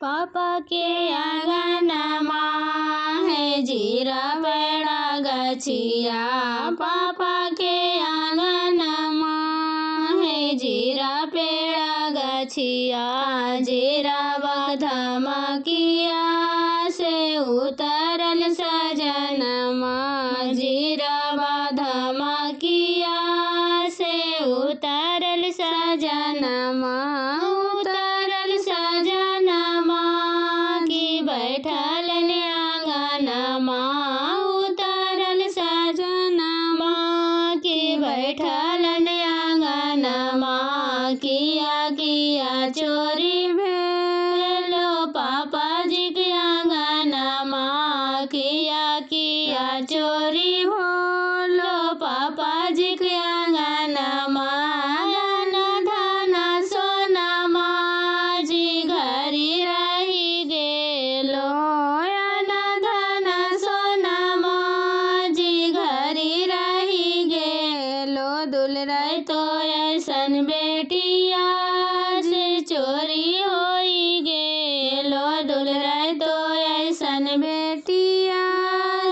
पापा के आंगनमा है जीरा पेड़ा गछिया। पापा के आंगनमा है जीरा पेड़ा गछिया। जीरा बधमकिया से उतरल सजनमा। जीरा बधमकिया से उतरल सजनमा। उतरल सजनमा की बैठल आंगनमा। उतरल सजनमा की बैठल आंगनमा। किया किया चोरी भेलो पापा जी के आंगनमा। किया किया चोरी भोलो पापा जी के आंगनमा। धन सोनमा जी घरी रही गेलो। धन सोनमा जी घरी रही गेलो। दुलराई तो ऐसन बेटिया जी चोरी होई गेलो। दुलराई तो ऐसन बेटिया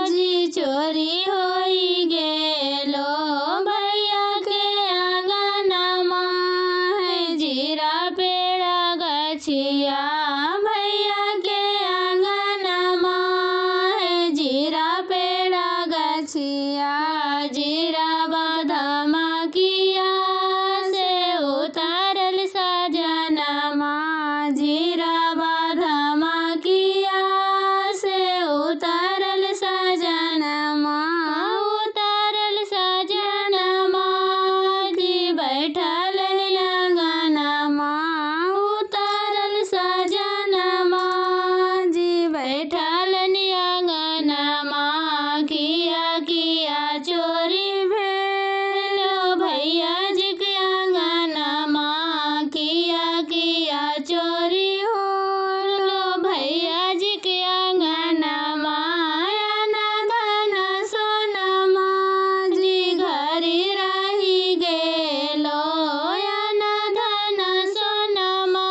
जी चोरी होई गेलो। भैया के आंगनमा है जीरा पेड़ा गछिया। भैया के आंगनमा है जीरा पेड़ा गछिया। जीरा बधमकिया से उतरल सजनमा। जीरा बधमकिया से उतरल सजनमा। उतरल सजनमा जी बैठल आंगनमा। उतरल सजनमा जी बैठल आंगनमा। किया किया चोरी भेलो भैया जी के आंगनमा। किया किया चोरी होलो भैया जी के आंगनमा। धन सोनमा जी घरी रही गेलो। धन सोनमा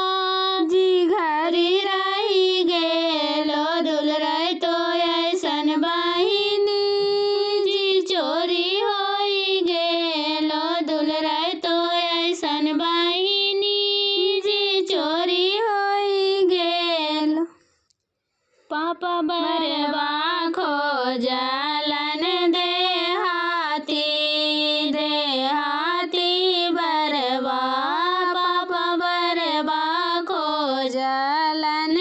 जी घरी रही गेलो। दुलराई तो ऐसन बहिनी जी चोरी होई गेलो। दुलराई तो ऐसन बहिनी जी चोरी होई गेलो। पापा बरबा खोजलन देहाती। देहाती बरबा पापा बरबा खोजलन